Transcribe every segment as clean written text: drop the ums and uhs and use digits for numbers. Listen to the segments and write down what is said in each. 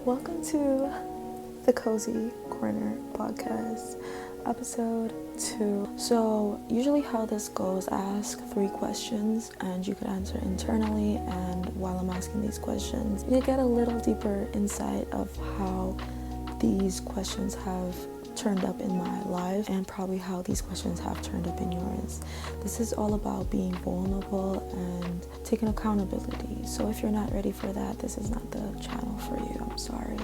Welcome to the Cozy Corner podcast, episode 2. So usually how this goes, I ask 3 questions and you could answer internally, and while I'm asking these questions, you get a little deeper insight of how these questions have turned up in my life and probably how these questions have turned up in yours. This is all about being vulnerable and taking accountability. So if you're not ready for that, this is not the channel for you. I'm sorry,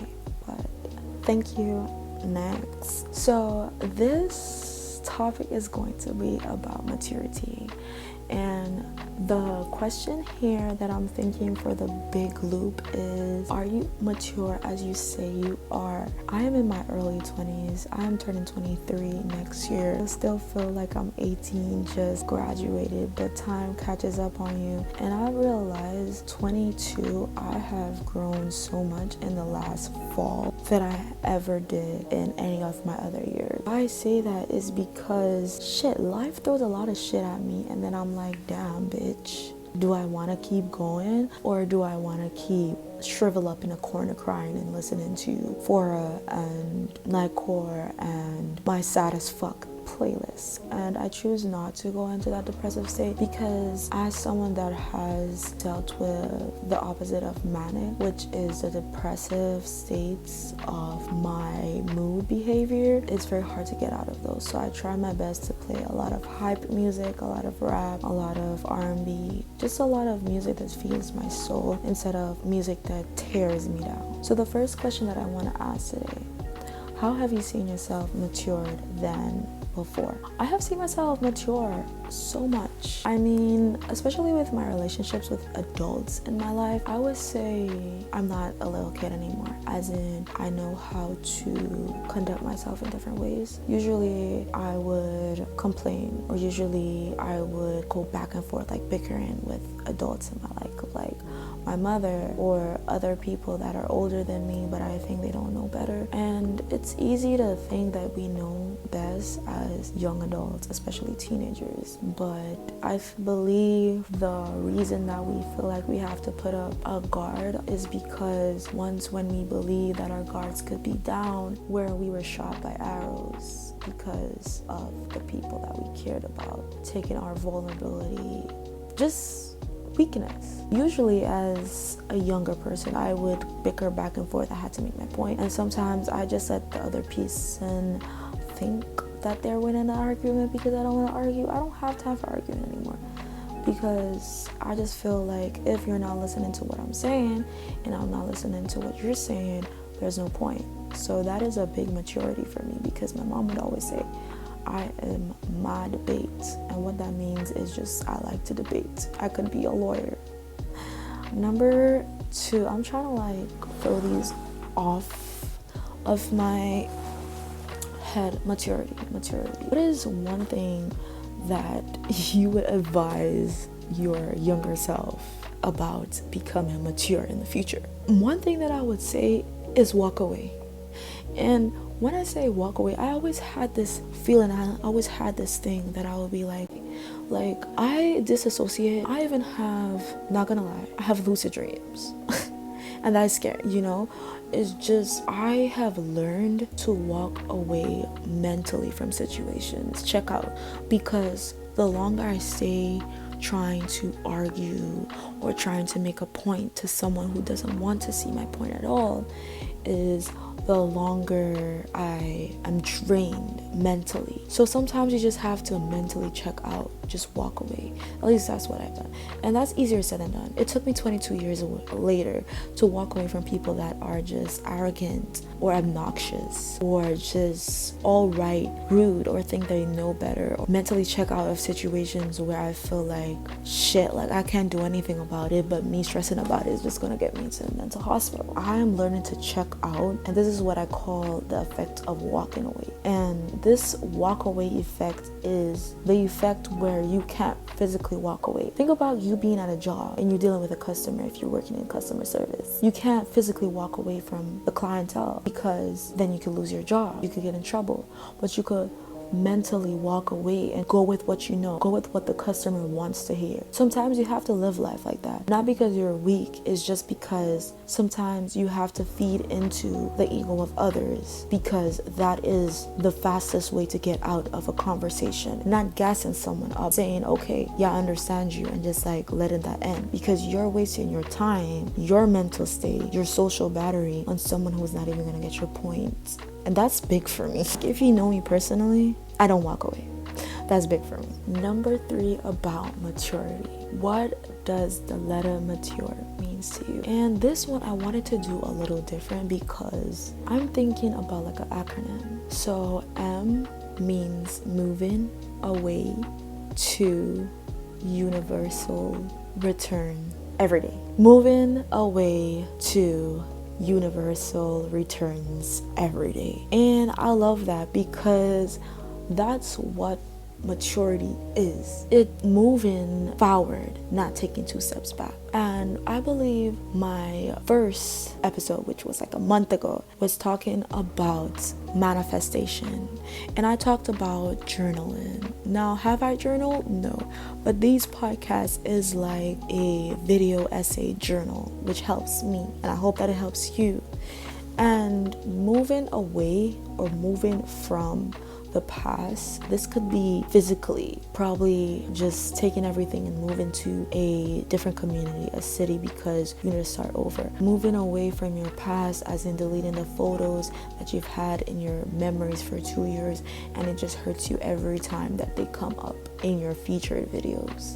but thank you. Next. So this topic is going to be about maturity, and the question here that I'm thinking for the big loop is, are you mature as you say you are? I am in my early 20s. I am turning 23 next year. I still feel like I'm 18, just graduated, but time catches up on you. And I realized 22, I have grown so much in the last fall that I ever did in any of my other years. I say that is because life throws a lot of shit at me, and then I'm like, damn, bitch. Do I want to keep going, or do I want to keep shrivel up in a corner crying and listening to Fora and Nightcore and my sad as fuck playlist? And I choose not to go into that depressive state, because as someone that has dealt with the opposite of manic, which is the depressive states of my mood behavior, it's very hard to get out of those. So I try my best to play a lot of hype music, a lot of rap, a lot of R&B, just a lot of music that feeds my soul instead of music that tears me down. So the first question that I want to ask today: how have you seen yourself matured than before? I have seen myself mature so much. I mean, especially with my relationships with adults in my life, I would say I'm not a little kid anymore, as in I know how to conduct myself in different ways. Usually I would complain, or usually I would go back and forth, like bickering with adults in my life, like my mother or other people that are older than me, but I think they don't know better. And it's easy to think that we know best as young adults, especially teenagers. But I believe the reason that we feel like we have to put up a guard is because when we believe that our guards could be down, where we were shot by arrows because of the people that we cared about, taking our vulnerability, just weakness. Usually as a younger person, I would bicker back and forth. I had to make my point, and sometimes I just let the other person think that they're winning the argument because I don't want to argue. I don't have time for arguing anymore, because I just feel like if you're not listening to what I'm saying and I'm not listening to what you're saying, there's no point. So that is a big maturity for me, because my mom would always say, I am my debate, and what that means is just I like to debate. I could be a lawyer. Number 2, I'm trying to like throw these off of my head. Maturity. What is one thing that you would advise your younger self about becoming mature in the future? One thing that I would say is walk away. And when I say walk away, I always had this feeling, I always had this thing that I would be like I disassociate. I even have, not gonna lie, I have lucid dreams. And that's scary, It's just, I have learned to walk away mentally from situations, check out, because the longer I stay trying to argue or trying to make a point to someone who doesn't want to see my point at all, is the longer I am drained mentally. So sometimes you just have to mentally check out, just walk away. At least that's what I've done. And that's easier said than done. It took me 22 years later to walk away from people that are just arrogant or obnoxious or just alright rude or think they know better, or mentally check out of situations where I feel like shit, like I can't do anything about it, but me stressing about it is just gonna get me into a mental hospital. I am learning to check out, and this is what I call the effect of walking away. And this walk away effect is the effect where you can't physically walk away. Think about you being at a job and you're dealing with a customer. If you're working in customer service, you can't physically walk away from the clientele, because then you could lose your job, you could get in trouble. But you could mentally walk away and go with what you know, go with what the customer wants to hear. Sometimes you have to live life like that. Not because you're weak, it's just because sometimes you have to feed into the ego of others, because that is the fastest way to get out of a conversation. Not gassing someone up, saying, okay, yeah, I understand you, and just like letting that end, because you're wasting your time, your mental state, your social battery on someone who's not even gonna get your point. And that's big for me. If you know me personally, I don't walk away. That's big for me. Number 3 about maturity. What does the letter mature means to you? And this one I wanted to do a little different because I'm thinking about like an acronym. So M means moving away to universal return every day. Moving away to universal returns every day. And I love that because that's what maturity is. It moving forward, not taking 2 steps back. And I believe my first episode, which was like a month ago, was talking about manifestation, and I talked about journaling. Now, have I journaled? No, but these podcasts is like a video essay journal, which helps me, and I hope that it helps you. And moving away or moving from the past, this could be physically, probably just taking everything and moving to a different community, a city, because you need to start over. Moving away from your past, as in deleting the photos that you've had in your memories for 2 years, and it just hurts you every time that they come up in your featured videos.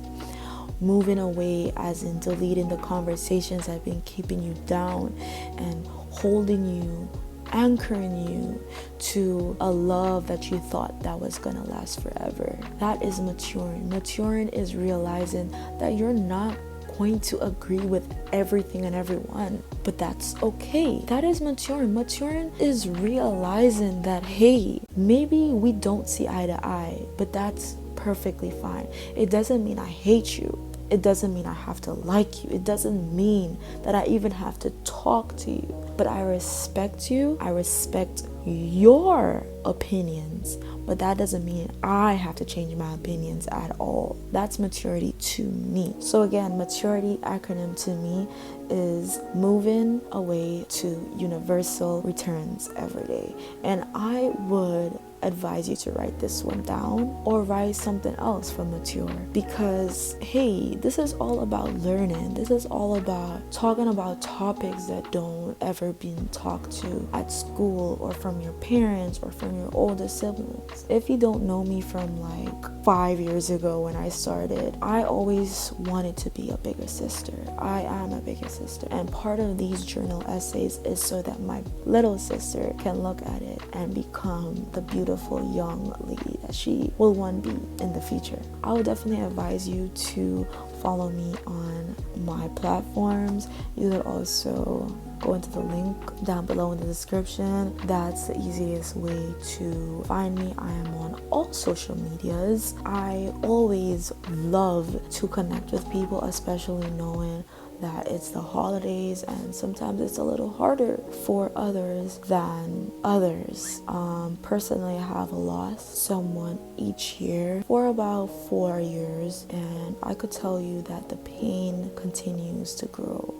Moving away, as in deleting the conversations that have been keeping you down and holding you, anchoring you to a love that you thought that was gonna last forever. That is maturing. Maturing is realizing that you're not going to agree with everything and everyone, but that's okay. That is maturing. Maturing is realizing that, hey, maybe we don't see eye to eye, but that's perfectly fine. It doesn't mean I hate you. It doesn't mean I have to like you. It doesn't mean that I even have to talk to you. But I respect you. I respect your opinions. But that doesn't mean I have to change my opinions at all. That's maturity to me. So again, maturity acronym to me is moving away to universal returns every day. And I would advise you to write this one down or write something else for mature, because hey, this is all about learning. This is all about talking about topics that don't ever been talked to at school or from your parents or from your older siblings. If you don't know me from like 5 years ago when I started, I always wanted to be a bigger sister. I am a bigger sister, and part of these journal essays is so that my little sister can look at it and become the beautiful young lady that she will one be in the future. I would definitely advise you to follow me on my platforms. You could also go into the link down below in the description. That's the easiest way to find me. I am on all social medias. I always love to connect with people, especially knowing that it's the holidays and sometimes it's a little harder for others than others. Personally, I have lost someone each year for about 4 years, and I could tell you that the pain continues to grow.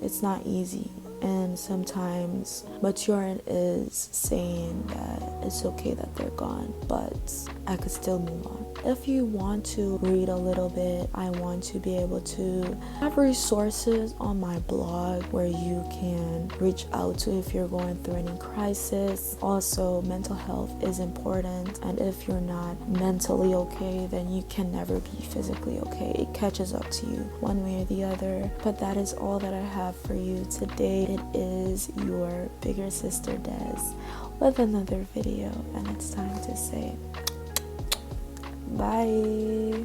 It's not easy. And sometimes maturing is saying that it's okay that they're gone, but I could still move on. If you want to read a little bit, I want to be able to have resources on my blog where you can reach out to if you're going through any crisis. Also, mental health is important, and if you're not mentally okay, then you can never be physically okay. It catches up to you one way or the other. But that is all that I have for you today. It is your bigger sister Des with another video, and it's time to say bye.